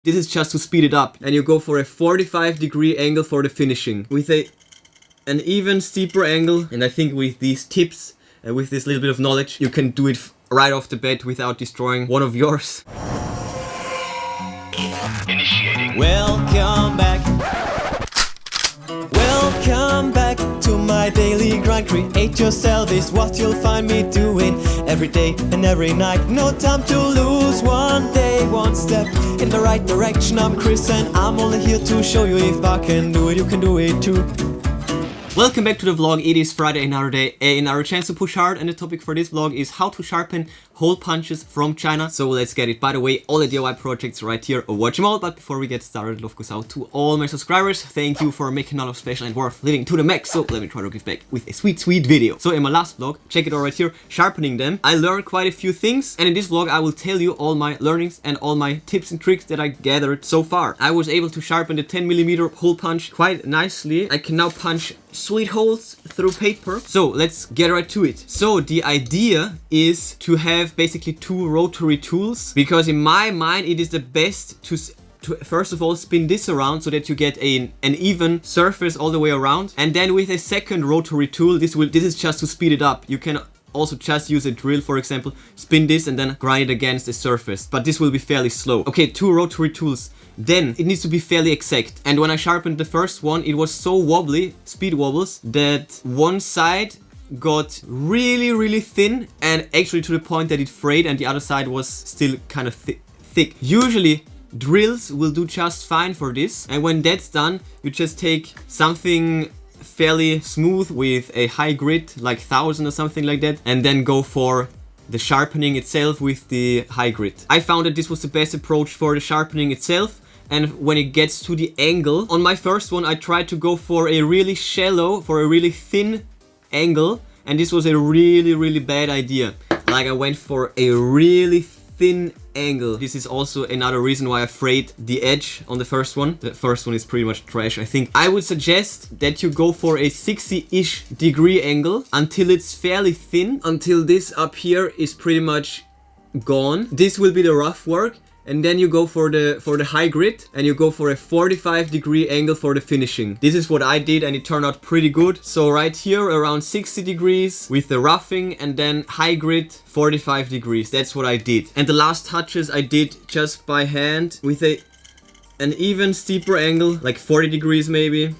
This is just to speed it up. And you go for a 45-degree angle for the finishing with an even steeper angle. And I think with these tips and with this little bit of knowledge, you can do it right off the bat without destroying one of yours. Initiating. Welcome back. Welcome back to my daily grind. Create yourself is what you'll find me doing every day and every night. No time to lose, one day, one step in the right direction. I'm Chris and I'm only here to show you if I can do it, you can do it too. Welcome back to the vlog. It is Friday, another day, another chance to push hard, and the topic for this vlog is how to sharpen hole punches from China. So let's get it. By the way, all the DIY projects right here, watch them all. But before we get started, love goes out to all my subscribers. Thank you for making all of special and worth living to the max. So let me try to give back with a sweet video. So in my last vlog, check it out right here, Sharpening Them, I learned quite a few things, and in this vlog I will tell you all my learnings and all my tips and tricks that I gathered so far. I was able to sharpen the 10mm hole punch quite nicely. I can now punch sweet holes through paper. So let's get right to it. So the idea is to have basically two rotary tools, because in my mind it is the best to first of all spin this around so that you get an even surface all the way around, and then with a second rotary tool, this is just to speed it up. You can also just use a drill, for example, spin this and then grind it against the surface, but this will be fairly slow. Okay, two rotary tools. Then it needs to be fairly exact. And when I sharpened the first one, it was so wobbly, speed wobbles, that one side got really thin, and actually to the point that it frayed, and the other side was still kind of thick. Usually drills will do just fine for this, and when that's done, you just take something fairly smooth with a high grit, like 1000 or something like that, and then go for the sharpening itself with the high grit. I found that this was the best approach for the sharpening itself. And when it gets to the angle, on my first one I tried to go for a really shallow, for a really thin angle, and this was a really bad idea. Like, I went for a really thin angle. This is also another reason why I frayed the edge on the first one. The first one is pretty much trash, I think. I would suggest that you go for a 60-ish degree angle until it's fairly thin, until this up here is pretty much gone. This will be the rough work. And then you go for the high grit, and you go for a 45-degree angle for the finishing. This is what I did, and it turned out pretty good. So right here around 60 degrees with the roughing, and then high grit 45 degrees. That's what I did. And the last touches I did just by hand with an even steeper angle, like 40 degrees maybe.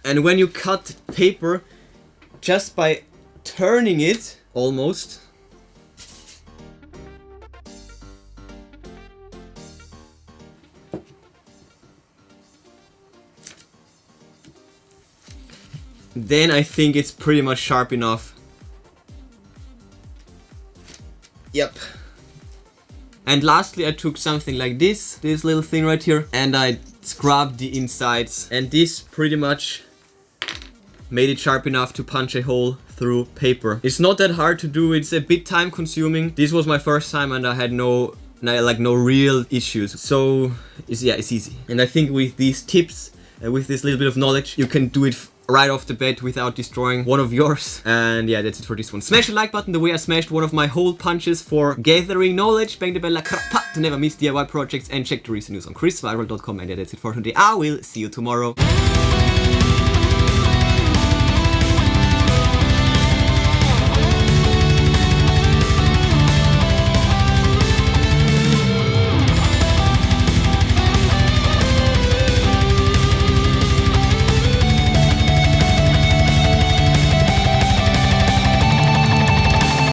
And when you cut paper, just by turning it almost, then I think it's pretty much sharp enough. Yep. And lastly, I took something like this little thing right here, and I scrubbed the insides, and this pretty much made it sharp enough to punch a hole through paper. It's not that hard to do. It's a bit time consuming. This was my first time, and I had no real issues. So it's easy. And I think with these tips and with this little bit of knowledge, you can do it right off the bat without destroying one of yours. And yeah, that's it for this one. Smash the like button the way I smashed one of my hole punches for gathering knowledge. Bang the bell like to never miss DIY projects, and check the recent news on ChrisViral.com. And yeah, that's it for today. I will see you tomorrow.